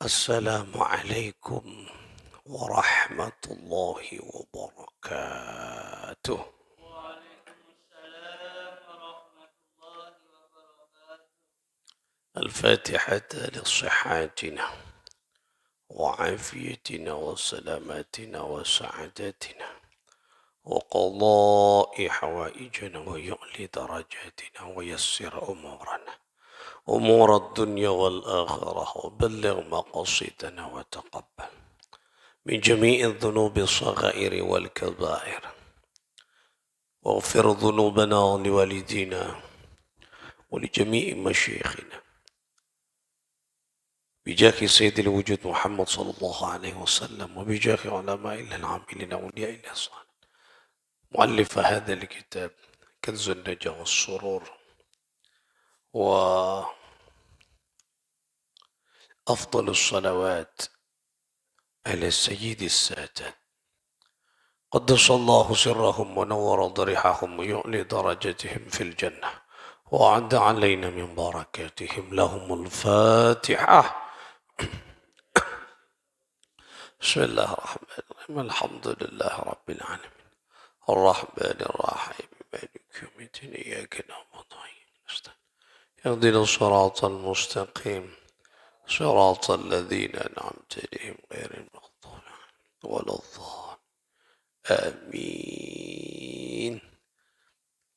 السلام عليكم ورحمة الله وبركاته. وعليكم السلام ورحمة الله وبركاته. الفاتحة لصحاتنا وعافيتنا وسلامتنا وسعادتنا وقضاء حوائجنا ويعلي درجاتنا ويسر أمور الدنيا والآخرة وبلغ مقاصدنا وتقبل من جميع الذنوب الصغائر والكبائر واغفر ذنوبنا لوالدينا ولجميع مشايخنا بجاه سيد الوجود محمد صلى الله عليه وسلم وبجاه علماء العاملين أولياء الإحسان مؤلف هذا الكتاب كنز النجاة والسرور وأفضل الصلوات على سيد السادات قدس الله سرهم ونور ضريحهم ويعلي درجتهم في الجنة وأعد علينا من بركاتهم. لهم الفاتحة. بسم الله الرحمن الرحيم. الحمد لله رب العالمين الرحمن الرحيم مالك يوم الدين إياك نعبد وإياك نستعين اهدنا الصراط المستقيم صراط الذين أنعمت عليهم غير المغضوب عليهم ولا الضالين. Amin.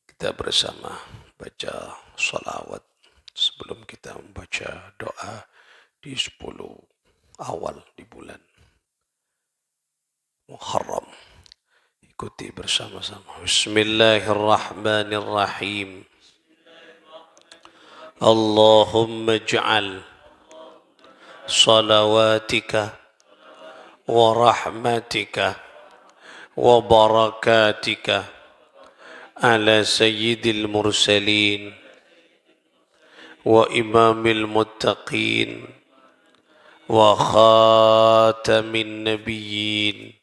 Kita bersama baca salawat sebelum kita membaca doa di 10 awal di bulan Muharram. Ikuti bersama-sama. Bismillahirrahmanirrahim. Allahumma ij'al salawatika wa rahmatika wa barakatika ala sayyidil mursalin wa imamil muttaqin wa khatamin nabiyyin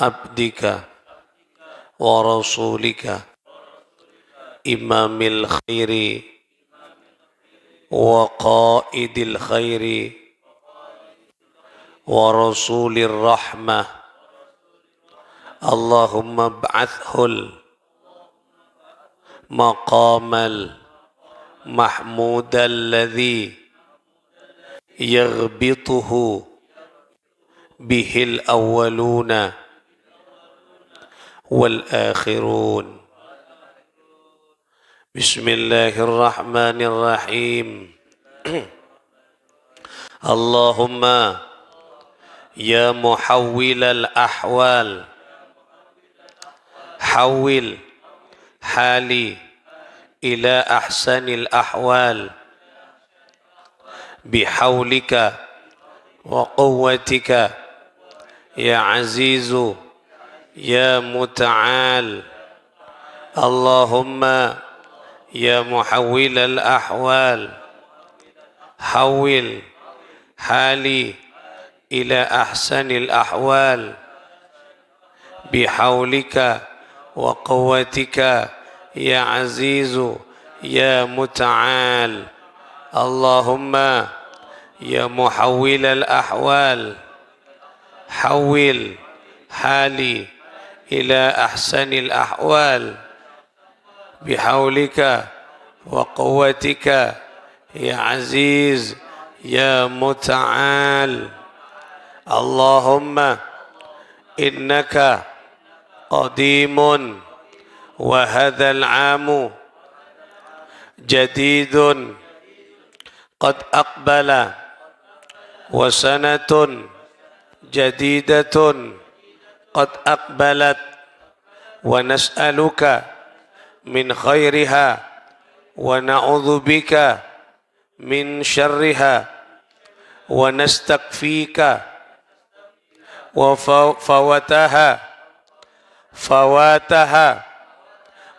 abdika wa rasulika imamil khairi wa qaidil khairi wa rasulir rahmah. Allahumma ba'athul maqamal mahmudal ladhi yaghbituhu bihil awwaluna wal akhirun. Bismillahirrahmanirrahim. Allahumma ya muhawwilal ahwal hawil hali ila ahsanil ahwal bihawlika wa quwwatika ya azizu ya muta'al. Allahumma ya muhawwilal ahwal hawil hali ila ahsanil ahwal bihawlika wa quwwatika ya azizu ya muta'al. Allahumma ya muhawwilal ahwal hawil hali ila ahsanil ahwal bihawlika wa quwwatika ya aziz ya muta'al. Allahumma innaka qadimun wa hadzal amu jadidun qad aqbala wa sanatun jadidatun qad aqbalat wa nas'aluka min khairiha wa na'udzu bika min syarriha wa nastaghfika wa fawataha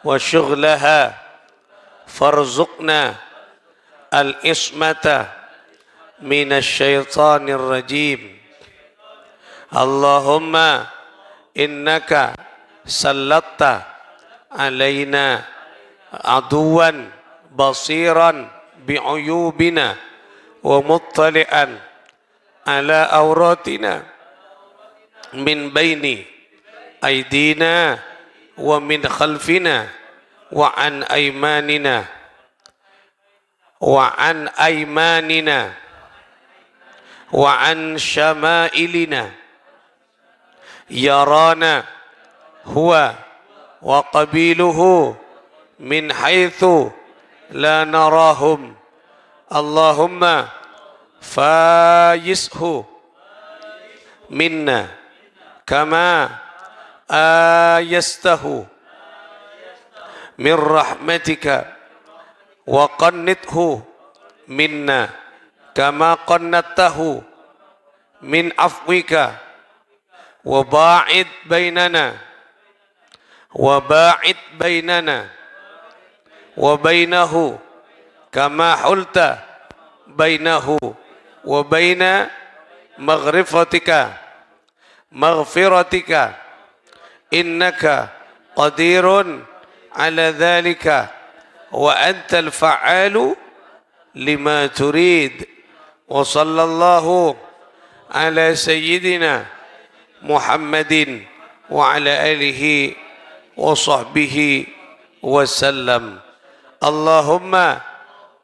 wa syughlaha farzuqna al-ismata minasyaitanir rajim. Allahumma innaka sallatta alaina aduwan basiran bi'uyubina ومطلعا على أوراتنا من بين أيدينا ومن خلفنا وعن أيماننا وعن شمائلنا يرانا هو وقبيله من حيث لا نراهم اللهم فايسه منا كما آيسته من رحمتك وقنته منا كما قنته من عفوك وباعد بيننا وبينه كما حلت بينه وبين مغفرتك إنك قدير على ذلك وأنت الفعال لما تريد وصلى الله على سيدنا محمد وعلى آله وصحبه وسلم اللهم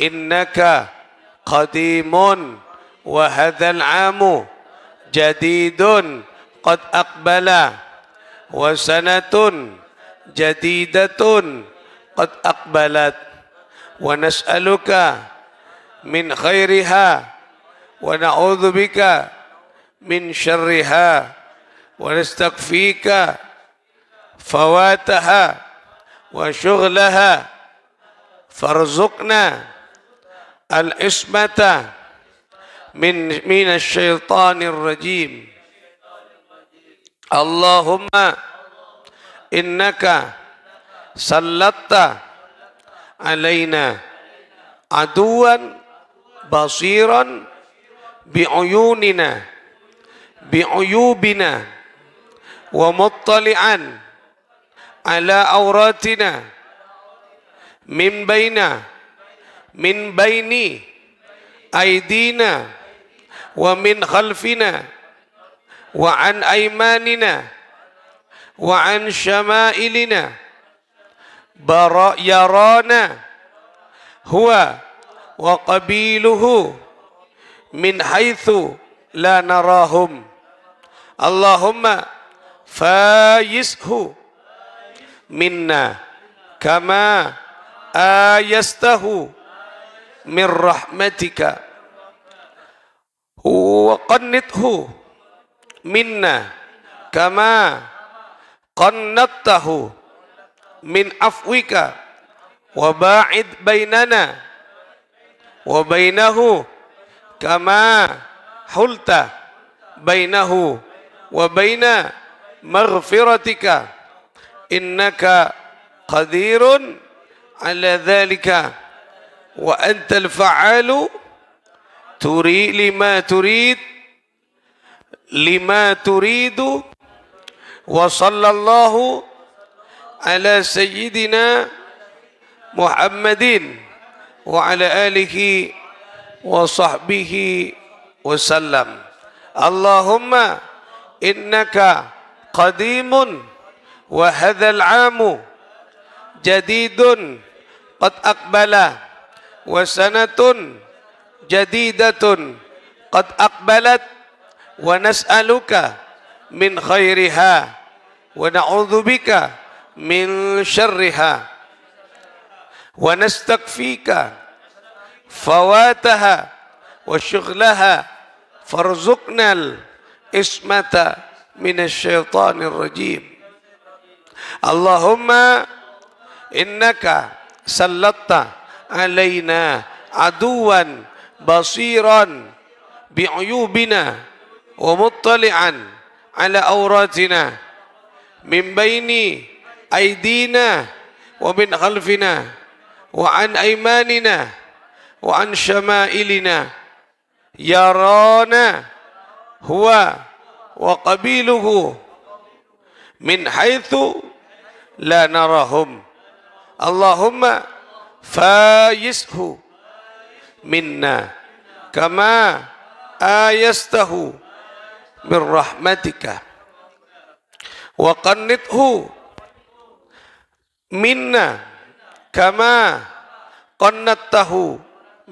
إنك قديم وهذا العام جديد قد أقبل وسنة جديدة قد أقبلت ونسألك من خيرها ونعوذ بك من شرها ونستكفيك فواتها وشغلها فارزقنا العصمة من الشيطان الرجيم اللهم إنك سلطت علينا عدوا بصيرا بعيوبنا ومطلعا على عوراتنا من بين أيدينا ومن خلفنا وعن أيماننا وعن شمائلنا يرانا هو وقبيله من حيث لا نراهم اللهم فايسه منا كما آيسته من رحمتك وقنته منا كما قنته من عفوك وباعد بيننا وبينه كما حلت بينه وبين مغفرتك إنك قدير على ذلك وأنت الفعال لما تريد وصلى الله على سيدنا محمد وعلى آله وصحبه وسلم اللهم إنك قديم وهذا العام جديد قد أقبل وسنة جديدة قد أقبلت ونسألك من خيرها ونعوذ بك من شرها ونستكفيك فواتها وشغلها فارزقنا العصمة من الشيطان الرجيم اللهم إنك سلطت علينا عدوا بصيرا بعيوبنا ومطلعا على أوراتنا من بين أيدينا ومن خلفنا وعن أيماننا وعن شمائلنا يرانا هو وقبيله من حيث لا نراهم اللهم فايسه منا kama ayastahu min rahmatika wa qannithu minna kama qannattahu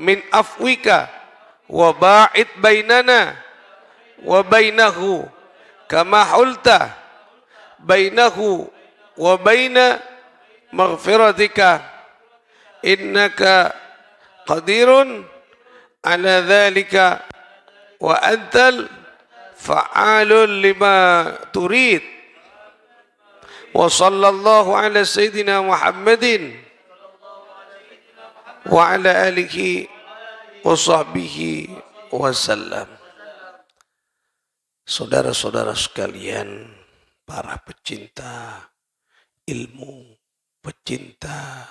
min afwika wa ba'id bainana wa bainahu kama hulta bainahu wa baina maghfiratika innaka qadirun ala dhalika wa antal fa'alun lima turid. Wa sallallahu ala sayyidina Muhammadin wa ala alihi wa sahbihi wasallam. Saudara-saudara sekalian, para pecinta ilmu, pecinta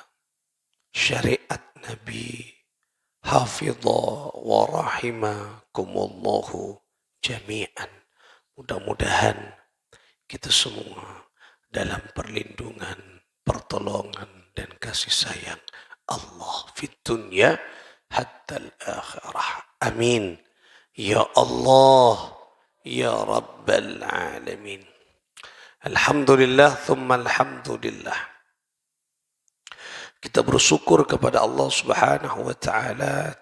syariat Nabi, hafidha wa rahimakumullahu jami'an. Mudah-mudahan kita semua dalam perlindungan, pertolongan dan kasih sayang Allah fid dunya hatta al-akhirah. Amin. Ya Allah, ya Rabbal Alamin. Alhamdulillah, thumma alhamdulillah. Kita bersyukur kepada Allah Subhanahu wa Ta'ala.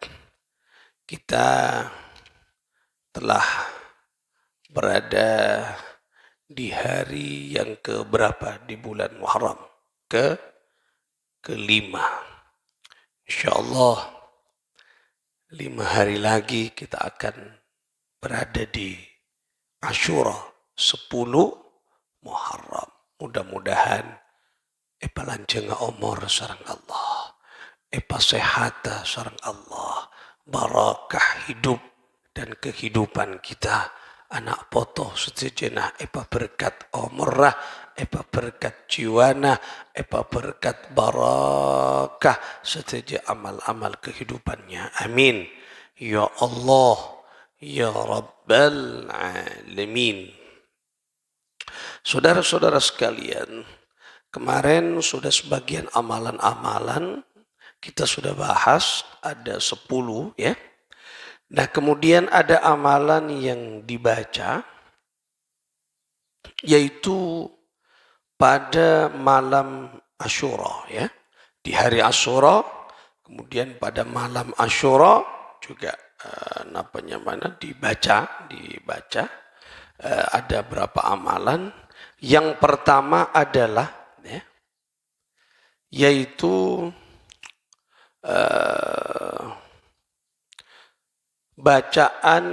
Kita telah berada di hari yang keberapa di bulan Muharram? Kelima. InsyaAllah 5 hari lagi kita akan berada di Ashura 10 Muharram. Mudah-mudahan epa lanjenga umur sareng Allah, epa sehata sareng Allah, barakah hidup dan kehidupan kita, anak poto sejenak epa berkat umrah, epa berkat jiwana, epa berkat barakah setiap amal-amal kehidupannya. Amin. Ya Allah, ya Rabbal Alamin. Saudara-saudara sekalian, kemarin sudah sebagian amalan-amalan kita sudah bahas, ada 10 ya. Nah, kemudian ada amalan yang dibaca, yaitu pada malam Ashura ya. Di hari Ashura, kemudian pada malam Ashura juga dibaca ada berapa amalan. Yang pertama adalah ya, yaitu bacaan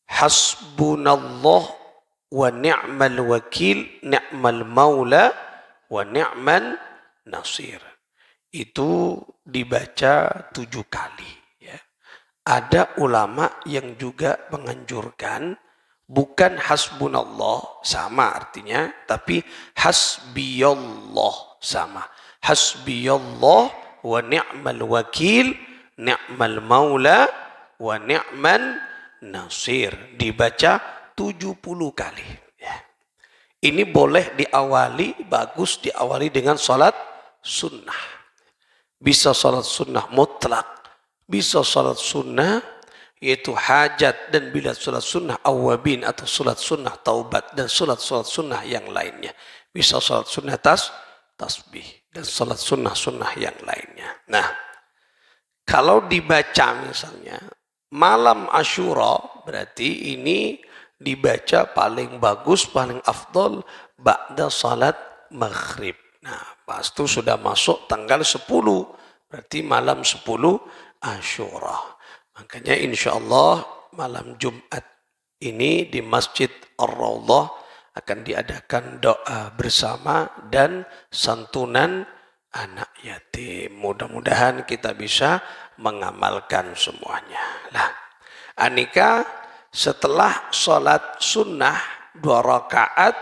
hasbunallah wa ni'mal wakil, ni'mal maula wa ni'mal nasir. Itu dibaca 7 kali ya. Ada ulama yang juga menganjurkan bukan hasbunallah sama artinya, tapi hasbiyallah sama. Hasbiyallah wa ni'mal wakil, ni'mal maula wa ni'man nasir. Dibaca 70 kali ya. Ini boleh diawali, bagus diawali dengan salat sunnah. Bisa salat sunnah mutlak, bisa salat sunnah yaitu hajat, dan bila salat sunnah awabin atau salat sunnah taubat, dan salat sunnah yang lainnya. Bisa salat sunnah tasbih dan salat sunnah yang lainnya. Nah, kalau dibaca misalnya malam Ashura, berarti ini dibaca paling bagus, paling afdol ba'da salat maghrib. Nah, pas itu sudah masuk tanggal 10, berarti malam 10 Ashura. Makanya insya Allah malam Jumat ini di Masjid Ar-Raudhah akan diadakan doa bersama dan santunan anak yatim. Mudah-mudahan kita bisa mengamalkan semuanya. Nah, Anika setelah sholat sunnah 2 rakaat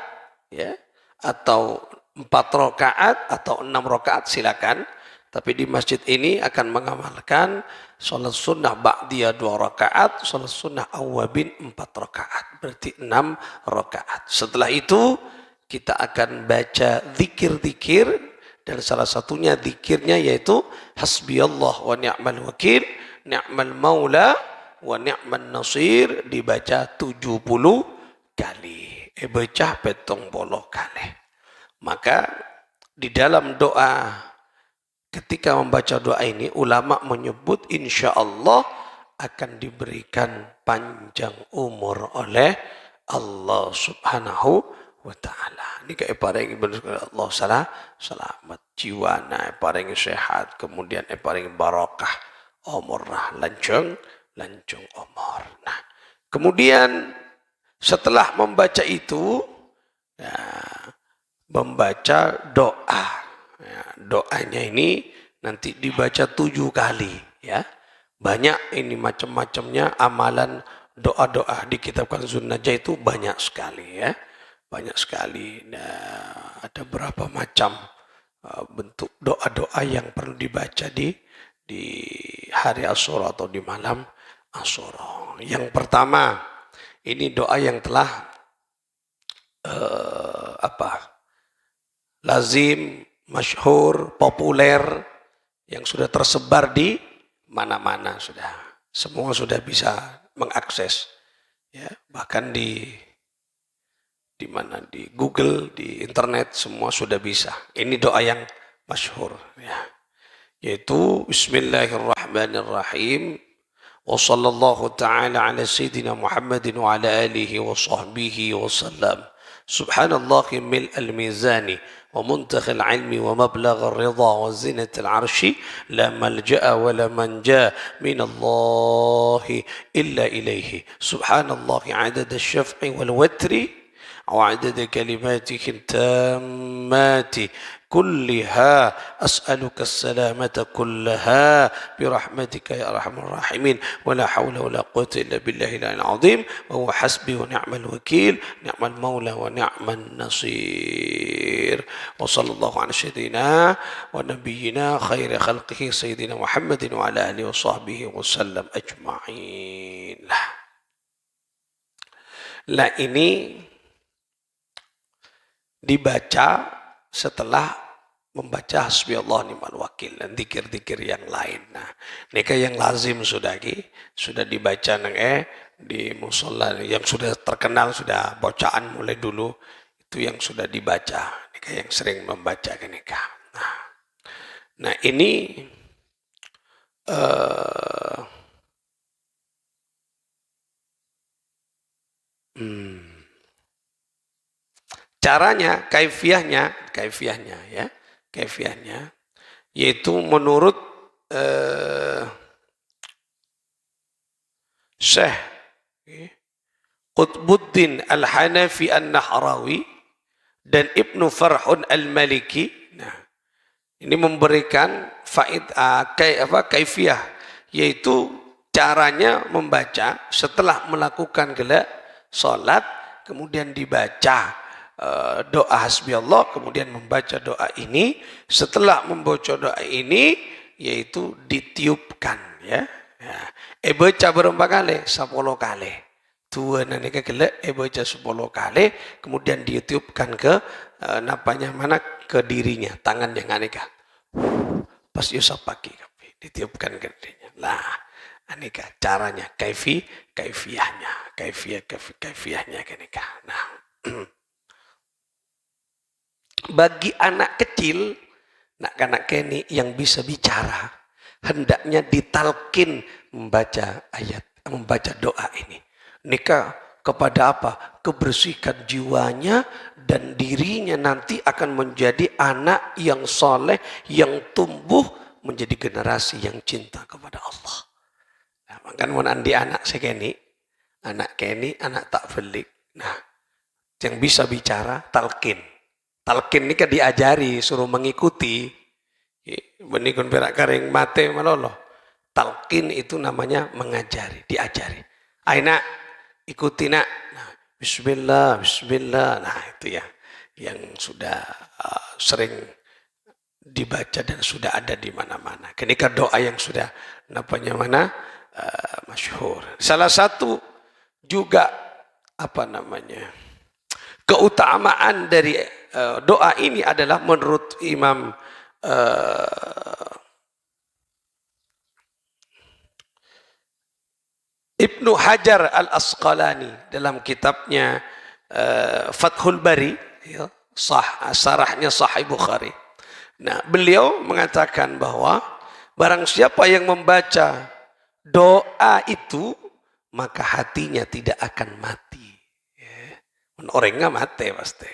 ya, atau 4 rakaat atau 6 rakaat silakan. Tapi di masjid ini akan mengamalkan sholat sunnah ba'diyah 2 rakaat, sholat sunnah awabin 4 rakaat. Berarti 6 rakaat. Setelah itu kita akan baca zikir-zikir, dan salah satunya zikirnya yaitu hasbiyallah wa ni'mal wakil, ni'mal maula wa ni'man nasir dibaca 70 kali. Baca 70 kali. Maka di dalam doa, ketika membaca doa ini, ulama menyebut insya Allah akan diberikan panjang umur oleh Allah subhanahu wa ta'ala. Ini kayak paling Allah selamat jiwa, paling sehat, kemudian paling barakah umur, lancung umur. Nah, kemudian setelah membaca itu, ya, membaca doa. Ya, doanya ini nanti dibaca 7 kali. Ya, banyak ini macam-macamnya amalan doa-doa di kitab Kanzun Najah itu banyak sekali ya. Banyak sekali. Nah, ada berapa macam bentuk doa-doa yang perlu dibaca di hari Asyura atau di malam Asyura. Yang pertama, ini doa yang telah lazim, masyhur, populer, yang sudah tersebar di mana-mana sudah. Semua sudah bisa mengakses. Ya, bahkan di mana, di Google, di internet semua sudah bisa. Ini doa yang masyhur ya. Yaitu Bismillahirrahmanirrahim. Wa sallallahu ta'ala ala sayyidina Muhammadin wa ala alihi wa sahbihi wa sallam. Subhanallahi mil al-mizani wa muntakhil ilmi wa mablagh ar-ridha wa zinat al-arshi la malja'a wa la manja min Allah illa ilayhi. Subhanallahi adada syaf'i wal watri وعدد كلماتك التامات كلها أسألك السلامة كلها برحمتك يا أرحم الراحمين ولا حول ولا قوة إلا بالله العلي العظيم وهو حسبي ونعم الوكيل نعم المولى ونعم النصير وصلى الله على سيدنا ونبينا خير خلقه سيدنا محمد وعلى آله وصحبه وسلم أجمعين. Lah ini dibaca setelah membaca hasbi Allah ni'mal wakil dan zikir-zikir yang lain. Nah, nikah yang lazim sudah dibaca di musola yang sudah terkenal, sudah bacaan mulai dulu itu yang sudah dibaca. Nikah yang sering membaca nikah. Nah ini caranya, kaifiahnya ya, kaifiahnya yaitu menurut Syekh Qutbuddin Al-Hanafi An-Nahrawi dan Ibnu Farhun Al-Maliki. Nah, ini memberikan kaifiah, yaitu caranya membaca setelah melakukan salat, kemudian dibaca doa hasbi Allah, kemudian membaca doa ini. Setelah membaca doa ini, yaitu ditiupkan ya. Baca berapa kali? 10 kali. Dua nanti kelak baca 10 kali, kemudian ditiupkan ke ke dirinya, tangan yang aneka. Pas Yusuf pagi ditiupkan ke dirinya. Lah, aneka caranya, kaifiahnya aneka. Nah, bagi anak kecil, anak keni yang bisa bicara, hendaknya ditalkin membaca doa ini. Nikah kepada apa? Kebersihan jiwanya dan dirinya nanti akan menjadi anak yang soleh, yang tumbuh menjadi generasi yang cinta kepada Allah. Nah, makanya di anak sekeni, anak keni, anak tak felik. Nah, yang bisa bicara talkin. Talkin ini kan diajari, suruh mengikuti. Benikun perak karing mate malolo. Talkin itu namanya mengajari, diajari. Aina ikuti nak. Nah, bismillah. Nah, itu ya yang sudah sering dibaca dan sudah ada di mana-mana. Kenika doa yang sudah masyhur. Salah satu juga keutamaan dari doa ini adalah menurut Imam Ibnu Hajar Al-Asqalani dalam kitabnya Fathul Bari, ya, sarahnya Sahih Bukhari. Nah, beliau mengatakan bahwa barang siapa yang membaca doa itu, maka hatinya tidak akan mati. Ya. Orangnya mati pasti.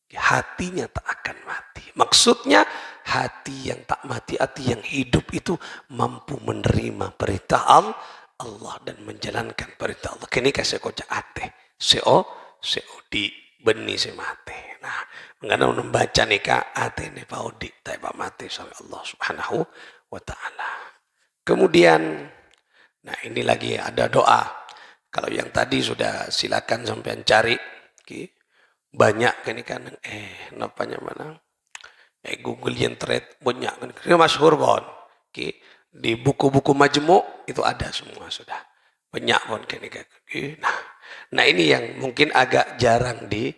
Hatinya tak akan mati. Maksudnya hati yang tak mati, hati yang hidup itu mampu menerima perintah Allah dan menjalankan perintah Allah. Kini kasih kocak ate. Seo di beni se mate. Nah, mengenai membaca nikah ate ne paudi tak mati sama Allah Subhanahu wa taala. Kemudian nah ini lagi ada doa. Kalau yang tadi sudah silakan sampean cari. Banyak ini kan napanya mana? Google yang thread banyak kan. Ini masyhur bon. Di buku-buku majmu' itu ada semua sudah. Banyak bon kini kan. Nah ini yang mungkin agak jarang di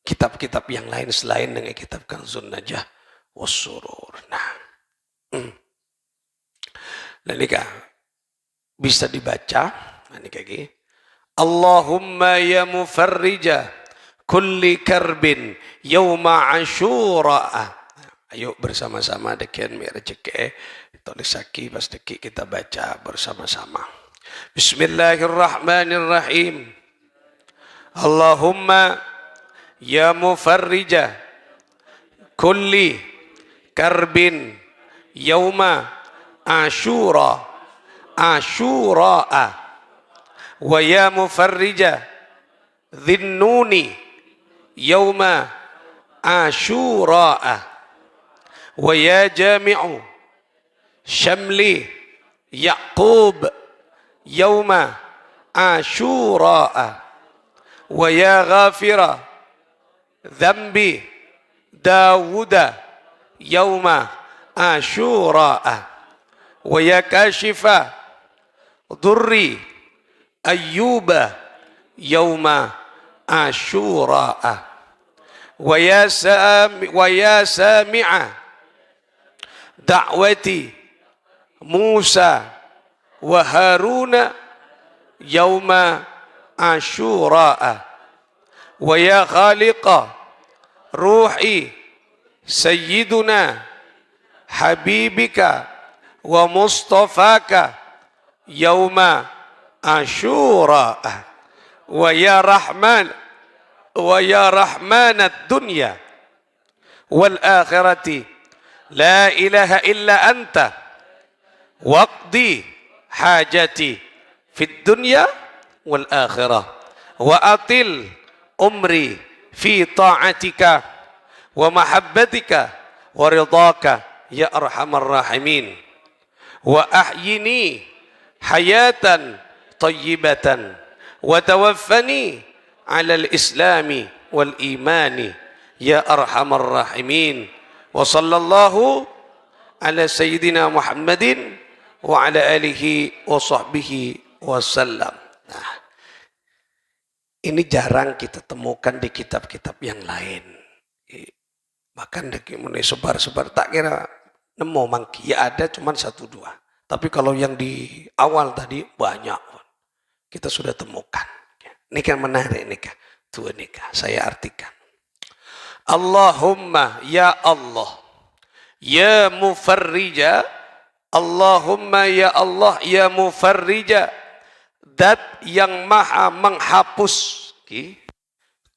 kitab-kitab yang lain selain dengan kitab Kanzun Najah Wassurur. Nah, ini kan bisa dibaca. Nah, ini kayak gini. Allahumma ya mufarrija kulli karbin yawma ashura. Ayo bersama-sama dekian merejeke tulis saki pas deki kita baca bersama-sama. Bismillahirrahmanirrahim. Allahumma ya mufarrija kulli karbin yawma ashura wa ya mufarrija dhinnuni yawma ashura wa ya jami'u syamli yaqub yawma ashura wa ya ghafira dhanbi dawuda yawma ashura wa ya kashifa dhurri ayyuba yawma ashura wa ya sami'a da'wati Musa wa Haruna yawma ashura wa ya khaliqa ruhi sayyiduna habibika wa mustafaka yawma ashura wa ya rahmanad dunya wal akhirati la ilaha illa anta waqdi hajati fid dunya wal akhirah wa atil umri fi ta'atika wa mahabbatika wa ridaka ya arhamar rahimin wa ahyini hayatan tayyibatan wa tawaffani ala al-islami wal imani ya arhamar rahimin wa sallallahu ala sayyidina Muhammadin wa ala alihi wa sahbihi wasallam. Nah, ini jarang kita temukan di kitab-kitab yang lain. Bahkan mulai sebar-sebar tak kira nemu mangki ya ada cuman 1-2. Tapi kalau yang di awal tadi banyak kita sudah temukan. Ini kan menarik nih kah? Tuh nih kah? Saya artikan. Allahumma ya Allah ya mufarrija. Allahumma ya Allah ya mufarrija, dat yang maha menghapus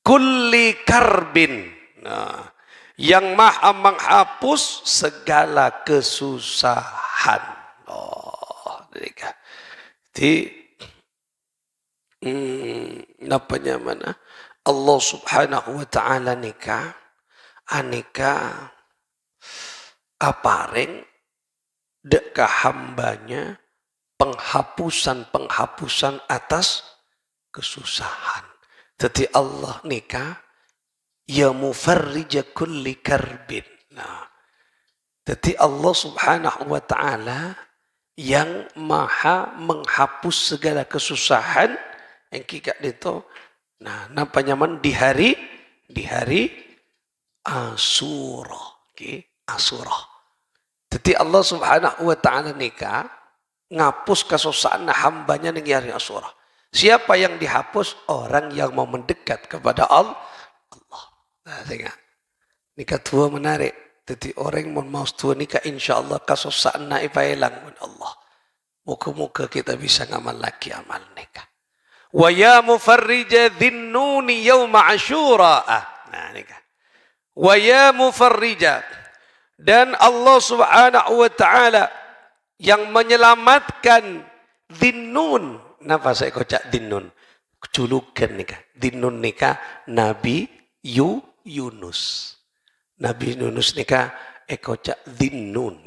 kulli karbin. Nah, yang maha menghapus segala kesusahan. Oh, jadi napanya mana? Allah Subhanahu wa taala nikah aneka apareng deka hambanya penghapusan atas kesusahan. Jadi Allah nikah ya mufarrija kulli karbin. Nah, jadi Allah Subhanahu wa taala yang maha menghapus segala kesusahan yang kita itu. Nah, nampaknya di hari Asyura, Asyura. Jadi Allah Subhanahu wa taala nikah ngapus kasosaan hambanya ning hari Asyura. Siapa yang dihapus? Orang yang mau mendekat kepada Allah. Nah, tengok. Nikah tua menarik. Jadi orang yang mau tua nikah insyaAllah kasosaan ipa hilang Allah. Muka-muka kita bisa ngamal lagi amal nikah. Wa ya mufarrija dhinnuni yawma Asyura. Nah nikah. Wa ya mufarrija. Dan Allah subhanahu wa ta'ala yang menyelamatkan Dhinnun. Napa saya kocak Dhinnun? Julukan nikah. Dhinnun nikah Nabi Yunus. Nabi Yunus nikah kocak Dhinnun.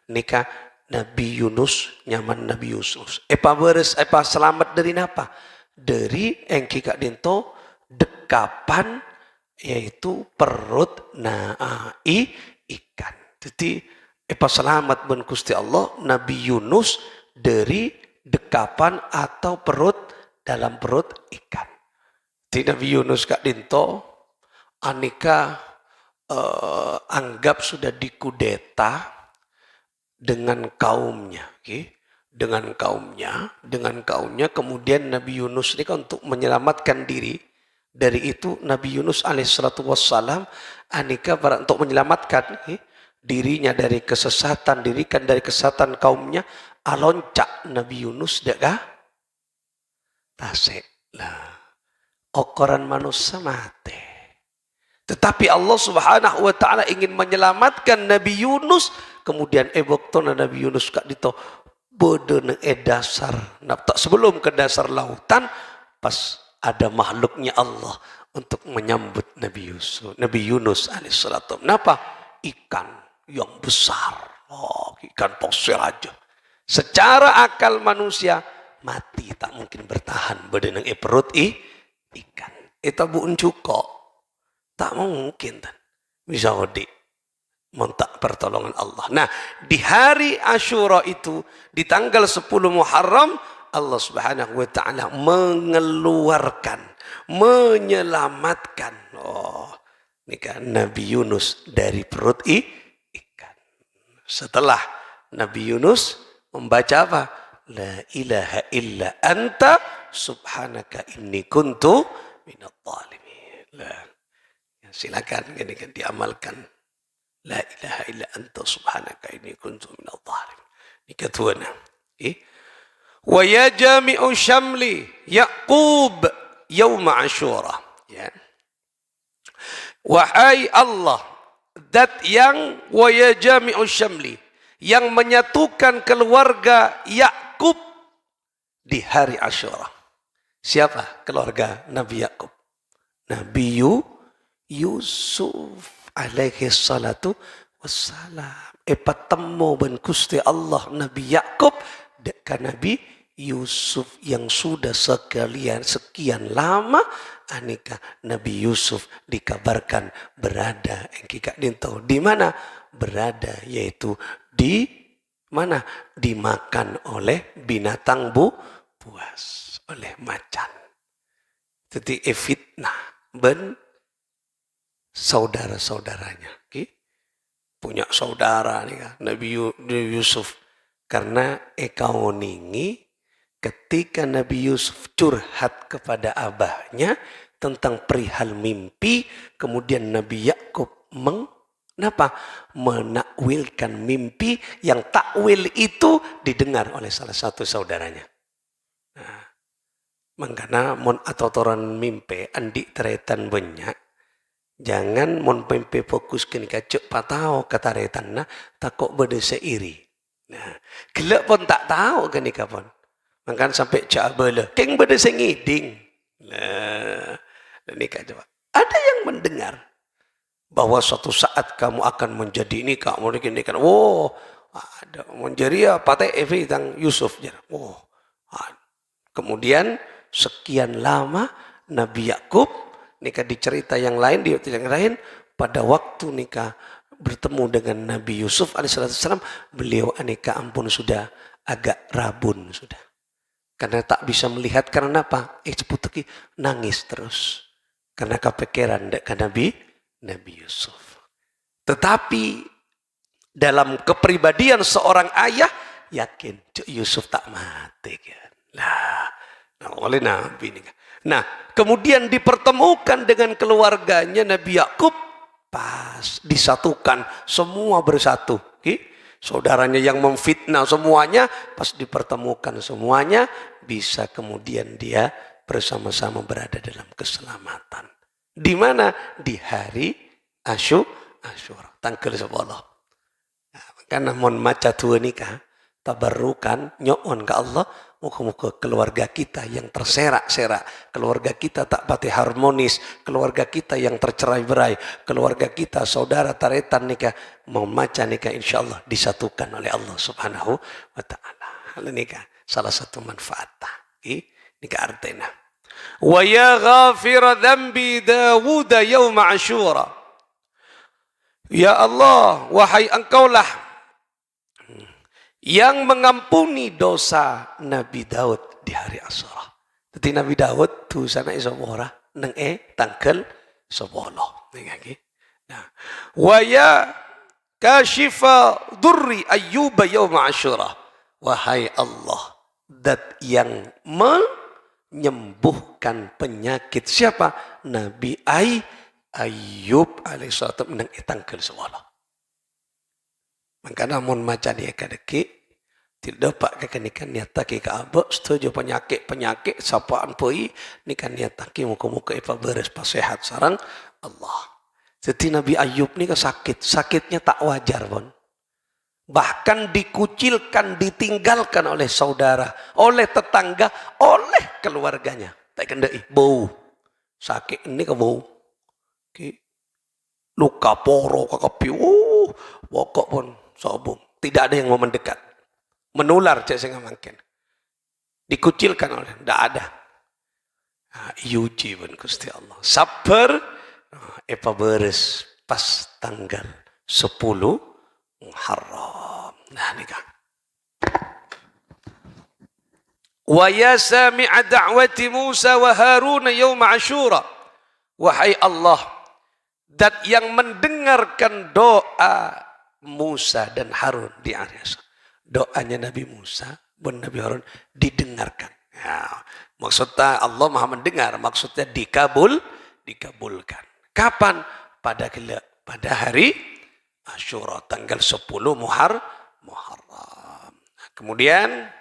Nikah Nabi Yunus nyaman Nabi Yunus. Apa selamat dari napa? Dari engki kak dinto dekapan yaitu perut ikan. Jadi apa selamat ben Gusti Allah Nabi Yunus dari dekapan atau dalam perut ikan. Di Nabi Yunus kak dinto anika anggap sudah dikudeta dengan kaumnya, dengan kaumnya kemudian Nabi Yunus ini kan untuk menyelamatkan diri dari itu Nabi Yunus alaihissalatu wassalam anika untuk menyelamatkan dirinya dari kesesatan, dirikan dari kesesatan kaumnya, aloncak Nabi Yunus dekah tasik lah. Okoran manusia mati. Tetapi Allah subhanahu wa ta'ala ingin menyelamatkan Nabi Yunus. Kemudian ebokton Nabi Yunus kak dito bodoh dasar. Tak sebelum ke dasar lautan, pas ada makhluknya Allah untuk menyambut Nabi Yunus alaihissalam. Kenapa? Ikan yang besar. Ikan pasir aja. Secara akal manusia mati tak mungkin bertahan berdenang perut ikan. Itu buun cuko. Tak mungkin kan. Bisa odi. Mentak pertolongan Allah. Nah, di hari Asyura itu di tanggal 10 Muharram Allah Subhanahu wa taala menyelamatkan nikah Nabi Yunus dari perut ikan. Setelah Nabi Yunus membaca apa? La ilaha illa anta subhanaka inni kuntu minadh dhalimin. Silakan ini kan diamalkan. La ilaha illa anta subhanaka inni kuntu minadh dhalimin. Ini ketuanya. Wa ya jami'u syamli Yaqub yauma Asyura. Ya. Wahai Allah, zat yang wa ya jami'u syamli, yang menyatukan keluarga Yakub di hari Asyura. Siapa keluarga Nabi Yakub? Nabi Yusuf alaihi salatu wassalam. Patemu ben Gusti Allah Nabi Yakub dekat Nabi Yusuf yang sudah sekian lama anika Nabi Yusuf dikabarkan berada di mana berada, yaitu di mana dimakan oleh binatang buas, oleh macan. Jadi fitnah ben saudara-saudaranya. Punya saudara nih kan, Nabi Yusuf. Karena ekaoningi ketika Nabi Yusuf curhat kepada abahnya tentang perihal mimpi, kemudian Nabi Yakub menakwilkan mimpi yang takwil itu didengar oleh salah satu saudaranya. Nah, mangkana mon atotoran mimpi andi teretan banyak. Jangan mon mimpi fokus kini kacuk patau kata retan takut berde seiri. Nah, gelap pun tak tahu kan nikah pun. Mangkan sampai cak bela, keng berde sengiding. Nah, nikah coba. Ada yang mendengar bahwa suatu saat kamu akan menjadi ini, kamu ini kan. Ada menjadi apa teh tentang Yusuf. Kemudian sekian lama Nabi Yakub nikah dicerita yang lain, pada waktu nikah bertemu dengan Nabi Yusuf alaihissalam, beliau aneka ampun sudah agak rabun sudah. Karena tak bisa melihat karena apa? Ceputaki nangis terus. Karena kepikiran dekat Nabi Yusuf. Tetapi dalam kepribadian seorang ayah, yakin Cuk Yusuf tak mati kan. Lah, nah oleh Nabi ini. Nah, kemudian dipertemukan dengan keluarganya Nabi Yakub, pas disatukan, semua bersatu. Saudaranya yang memfitnah semuanya, pas dipertemukan semuanya, bisa kemudian dia bersama-sama berada dalam keselamatan. Di mana? Di hari Asyura, tanggal 10. Karena mon maca tua nikah, tabarrukan nyoon ke Allah, muka-muka keluarga kita yang terserak-serak, keluarga kita tak pati harmonis, keluarga kita yang tercerai-berai, keluarga kita saudara taretan nikah, mau maca nikah insyaallah disatukan oleh Allah Subhanahu wa taala. Hal nikah salah satu manfaat nikah artinya. Wa ya ghafir dzambi Dawud yaum Asyura. Ya Allah, wahai Engkaulah yang mengampuni dosa Nabi Daud di hari Asyura. Jadi Nabi Daud tu sana isomora nang tanggal 10. Nah, wa ya kashifa durri Ayyub yaum Asyura. Wahai Allah, dat yang menyembuhkan penyakit siapa? Nabi Ayyub alaihissalam nang tanggal 10. Makanya mun maca dia kadeki tidak dapat kekenikan niat taki ke abak setuju penyakit sapaan poi nikan niat taki muka-muka ipa beres pas sehat sarang Allah. Jadi Nabi Ayub ni sakitnya tak wajar pun. Bahkan dikucilkan, ditinggalkan oleh saudara, oleh tetangga, oleh keluarganya. Tak kendai bau. Sakit ini ke bau. Luka poro kakapi. Pokok pun sobong. Tidak ada yang mau mendekat. Menular cek saya makin. Dikucilkan oleh, tidak ada. Yuji pun Gusti Allah. Sabar, epa beres pas tanggal 10 Muharram. Nah ini kan. Wa ya sami'a da'wati Musa wa Harun yaum Asyura. Wahai Allah, dat yang mendengarkan doa Musa dan Harun di hari Asyura. Doanya Nabi Musa dan Nabi Harun didengarkan. Ya, maksudnya Allah Maha mendengar, maksudnya dikabulkan. Kapan? Pada hari Asyura, tanggal 10 Muharram. Kemudian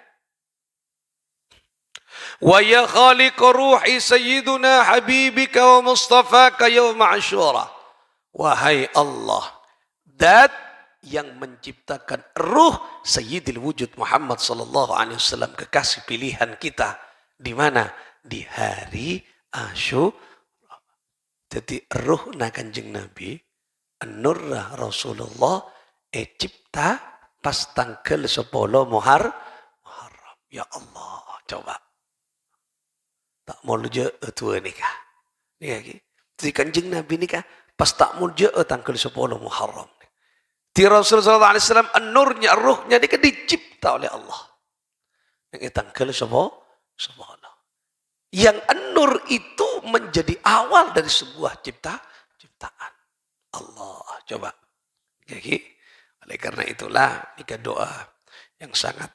wa ya khaliq ruhi sayyiduna habibika wa mustafaka yaum Asyura. Wahai Allah, dat yang menciptakan ruh Sayyidil Wujud Muhammad sallallahu alaihi wasallam, kekasih pilihan kita, di mana? Di hari Asyura. Jadi ruh na Kanjeng Nabi, an-nurra Rasulullah cipta pas tanggal 10 Muharram. Ya Allah, coba. Tak mau je tua nikah. Jadi Kanjeng Nabi nikah pas tak mau je tanggal 10 Muharram. Di Rasulullah SAW, an-nurnya, ruhnya dia dicipta oleh Allah. Yang tanggal 10. Yang an-nur itu menjadi awal dari sebuah ciptaan. Allah, coba. Jadi, oleh karena itulah, nikah doa yang sangat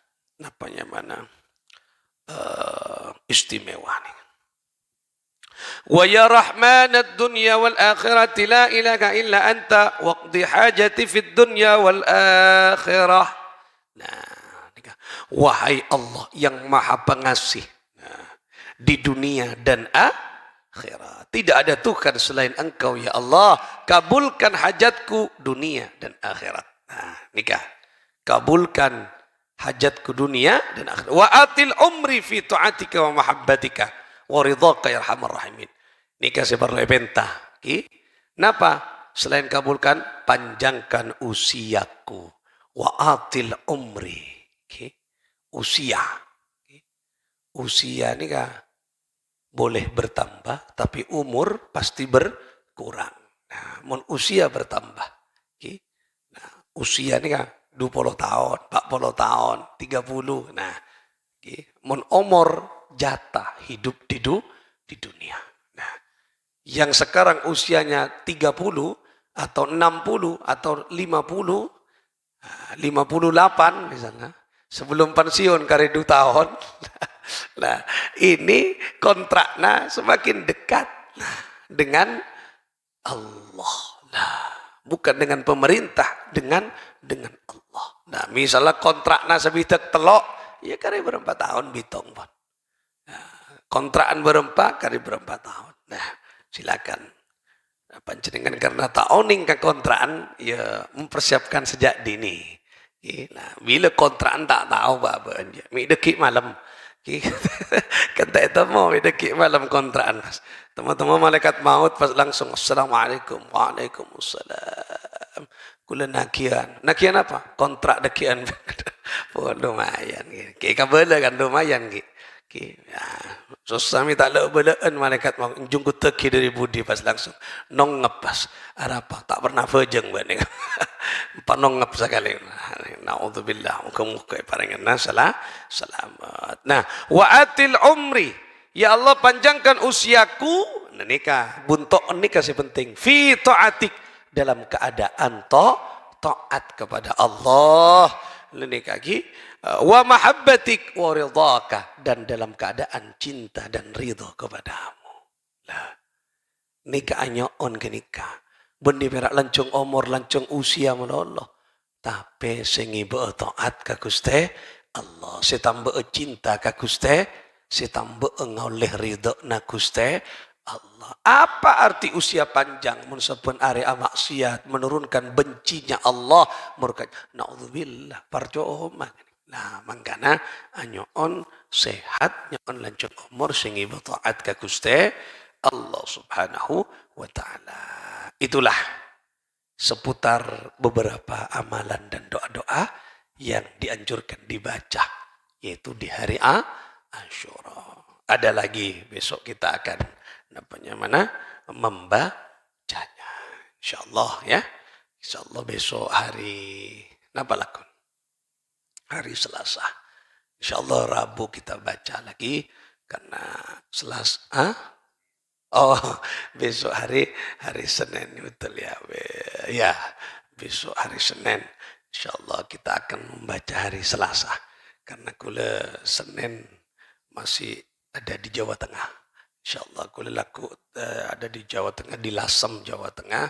istimewa nih. Wa ya rahmanad dunya wal akhirati la ilaha illa anta waqdi hajati fid dunya wal akhirah. Nah, wahai Allah yang maha pengasih di dunia dan akhirat. Tidak ada Tuhan selain Engkau ya Allah. Kabulkan hajatku dunia dan akhirat. Nah, nikah. Kabulkan hajatku dunia dan akhirat. Wa atil umri fi ta'atika wa mahabbatika. Waridhaka ya arhamar rahimin. Nikah seperti bentah. Kenapa? Selain kabulkan, panjangkan usiaku. Wa atil umri. Usia. Usia ini boleh bertambah, tapi umur pasti berkurang. Nah, usia bertambah. Nah, usia ini 20 tahun, 40 tahun, 30. Nah, umur jatah hidup di dunia. Nah, yang sekarang usianya 30 atau 60 atau 50, 58 misalnya, Sebelum pensiun kari 2 tahun. Nah, ini kontraknya semakin dekat dengan Allah. Nah, bukan dengan pemerintah, dengan Allah. Nah, misalnya kontraknya sebitak telok, ya kari berapa tahun bitong, Pak. Kontrakan berempat kali berapa tahun. Nah, silakan. Panjenengan karena tak owning ke kontrakan, ya mempersiapkan sejak dini. Nah, bila kontrakan tak tahu apa aja. Mi dekik malam. Kata itu mau dekik malam kontrakan. Teman-teman malaikat maut pas langsung assalamualaikum, waalaikumsalam. Kula nakian. Nakian apa? Kontrak dekian. Oh, lumayan. Kayak kabel kan lumayan. Ya, susah minta belaan malaikat mau jungkut teki dari budi pas langsung nong ngepas apa tak pernah vejeng bani empat nong ngep sekali. Naudzubillah muka-muka parangan selamat. Nah, wa'atil umri, ya Allah panjangkan usiaku. Nah, nikah buntok nikah si penting fi taatik, dalam keadaan taat kepada Allah. Nikah lagi wa mahabbatik wa ridhaka, dan dalam keadaan cinta dan ridho kepadamu. Lah, nikah anyon ke nikah. Bendi perak lancung umur, lancung usia menoloh. Tapi sengibe taat ka Gusti Allah, setambah cinta ka Gusti, setambah ngoleh ridho na Gusti Allah. Apa arti usia panjang? Munsapun area maksiat, menurunkan bencinya Allah, murka. Naudzubillah, percuma. Nah, mangkana anyon sehat, nyon lancung umur singi taat ka Gusti Allah Subhanahu wa taala. Itulah seputar beberapa amalan dan doa-doa yang dianjurkan dibaca, yaitu di hari Asyura. Ada lagi besok kita akan membacanya. Insyaallah ya. Insyaallah besok hari lakon? Hari Selasa. Insyaallah Rabu kita baca lagi karena Selasa. Oh, besok hari Senin, betul ya. Ya, besok hari Senin. Insyaallah kita akan membaca hari Selasa karena kula Senin masih ada di Jawa Tengah. InsyaAllah kula laku ada di Jawa Tengah, di Lasem, Jawa Tengah.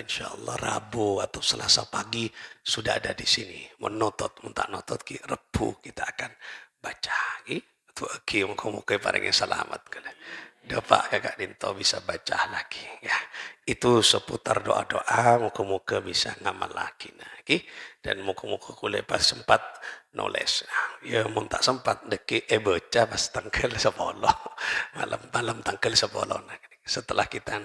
InsyaAllah Rabu atau Selasa pagi sudah ada di sini. Menotot, minta notot, Rebu kita akan baca. Itu muka-muka paringnya selamat. Dapat kakak Dinto bisa baca lagi. Ya, itu seputar doa-doa, muka-muka bisa ngamal lagi. Dan muka-muka kula pas sempat nulis. Ya mun tak sempat deki baca pas tanggal 10. Malam tanggal 10. Setelah kita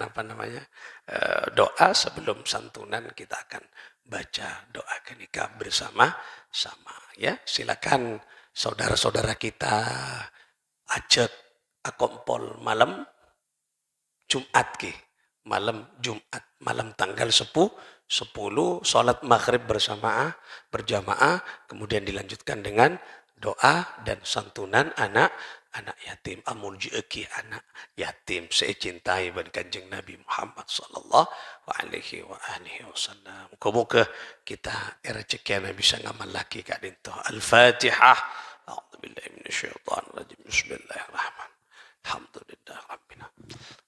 doa sebelum santunan kita akan baca doa nikah bersama-sama. Ya, silakan saudara-saudara kita ajak akompol malam Jumat malam Jumat, malam tanggal 10 sholat maghrib berjamaah, kemudian dilanjutkan dengan doa dan santunan anak yatim. Amun jieki anak yatim secintai ban Kanjeng Nabi Muhammad sallallahu alaihi wasallam. Muga-muga kita rezekiana bisa ngamal lagi Kak Dinto. Al-Fatihah. A'udzubillahi minasyaitonir rajim. Bismillahirrahmanirrahim. Alhamdulillah Rabbina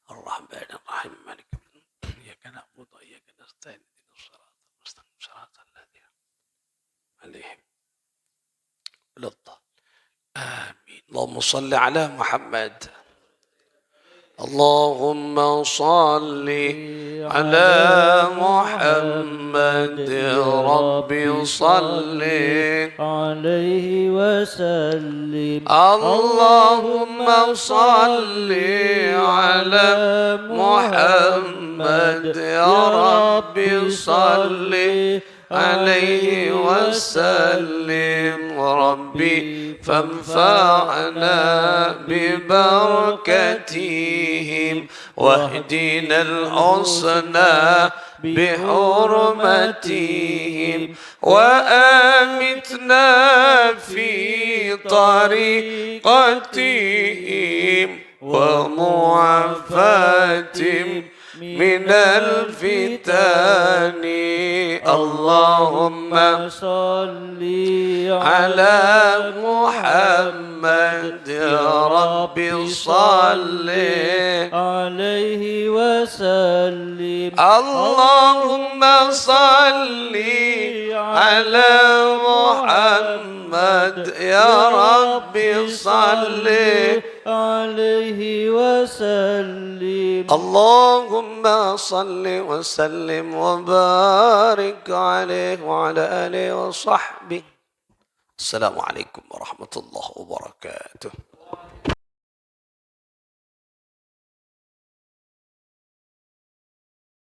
Ar-Rahmanir Rahim Maliki yaumiddin. Iyyaka na'budu wa iyyaka nasta'in. Ihdinas siratal mustaqim. Siratal ladzina alaihim waladdallin. Amin. Allahumma shalli ala Muhammad. اللهم صل على محمد ربي صل عليه وسلم اللهم صل على محمد يا ربي صل عليه وسلم ربي فانفعنا ببركتهم واهدنا الحسنى بحرمتهم وآمتنا في طريقتهم ومعافاتهم من الفتن اللهم صل على محمد يا رب صل عليه وسلم اللهم صل على محمد يا رب صل عليه وسلم اللهم صل وسلم وبارك عليه وعلى آله وصحبه. السلام عليكم ورحمة الله وبركاته.